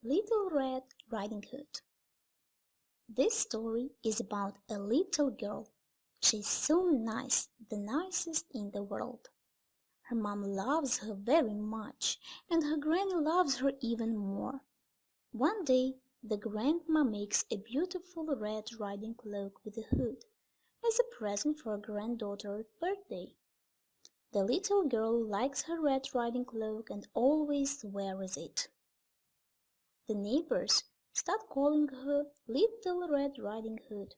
Little Red Riding Hood. This story is about a little girl. She's so nice, the nicest in the world. Her mom loves her very much, and her granny loves her even more. One day, the grandma makes a beautiful red riding cloak with a hood as a present for her granddaughter's birthday. The little girl likes her red riding cloak and always wears it. The neighbors start calling her Little Red Riding Hood.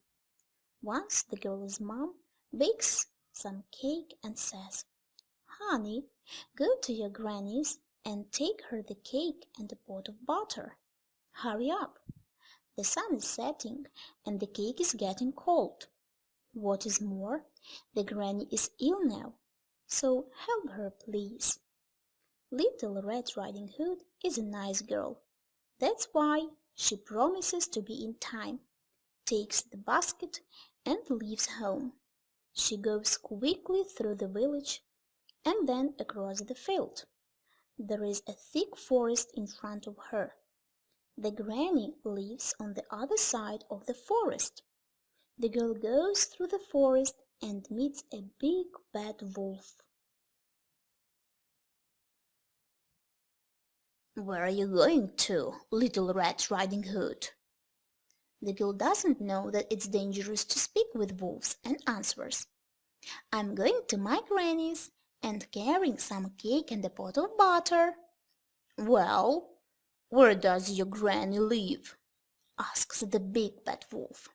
Once the girl's mom bakes some cake and says, "Honey, go to your granny's and take her the cake and a pot of butter. Hurry up. The sun is setting and the cake is getting cold. What is more, the granny is ill now, so help her, please." Little Red Riding Hood is a nice girl. That's why she promises to be in time, takes the basket, and leaves home. She goes quickly through the village and then across the field. There is a thick forest in front of her. The granny lives on the other side of the forest. The girl goes through the forest and meets a big bad wolf. "Where are you going to, Little Red Riding Hood?" The girl doesn't know that it's dangerous to speak with wolves and answers, "I'm going to my granny's and carrying some cake and a pot of butter." "Well, where does your granny live?" asks the big bad wolf.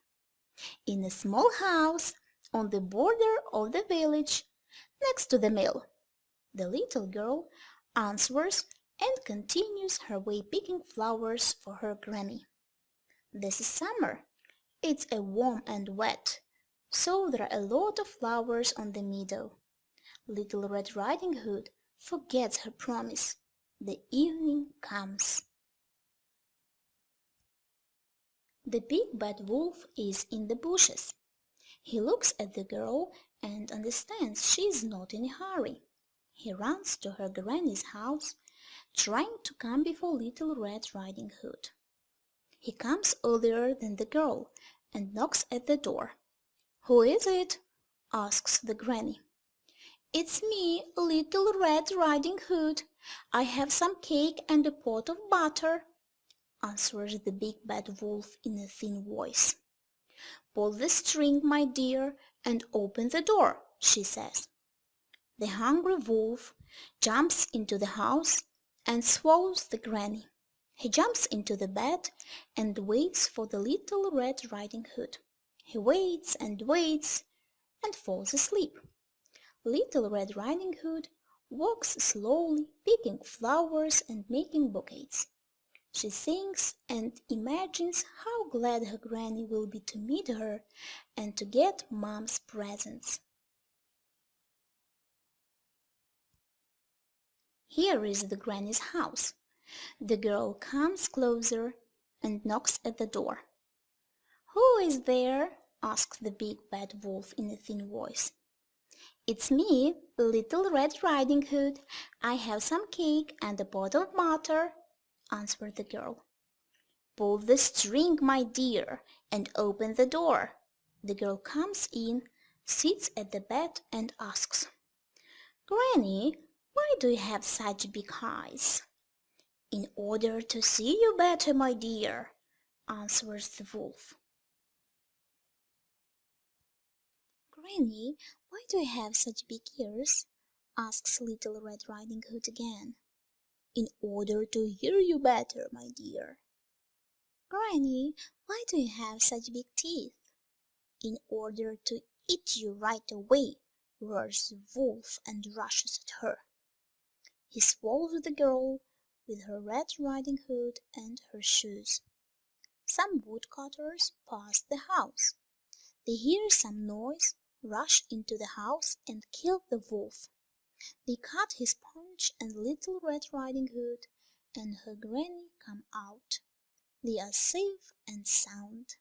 "In a small house on the border of the village, next to the mill," the little girl answers and continues her way picking flowers for her granny. This is summer. It's a warm and wet, so there are a lot of flowers on the meadow. Little Red Riding Hood forgets her promise. The evening comes. The big bad wolf is in the bushes. He looks at the girl and understands she is not in a hurry. He runs to her granny's house, trying to come before Little Red Riding Hood. He comes earlier than the girl and knocks at the door. "Who is it?" asks the granny. "It's me, Little Red Riding Hood. I have some cake and a pot of butter," answers the big bad wolf in a thin voice. "Pull the string, my dear, and open the door," she says. The hungry wolf jumps into the house and swallows the granny. He jumps into the bed and waits for the Little Red Riding Hood. He waits and falls asleep. Little Red Riding Hood walks slowly, picking flowers and making bouquets. She sings and imagines how glad her granny will be to meet her and to get Mom's presents. Here is the granny's house. The girl comes closer and knocks at the door. "Who is there?" asks the big bad wolf in a thin voice. "It's me, Little Red Riding Hood. I have some cake and a pot of butter," answered the girl. "Pull the string, my dear, and open the door." The girl comes in, sits at the bed and asks, "Granny, why do you have such big eyes?" "In order to see you better, my dear," answers the wolf. "Granny, why do you have such big ears?" asks Little Red Riding Hood again. "In order to hear you better, my dear." "Granny, why do you have such big teeth?" "In order to eat you right away," roars the wolf and rushes at her. He swallows the girl with her Red Riding Hood and her shoes. Some woodcutters pass the house. They hear some noise, rush into the house and kill the wolf. They cut his paunch and Little Red Riding Hood and her granny come out. They are safe and sound.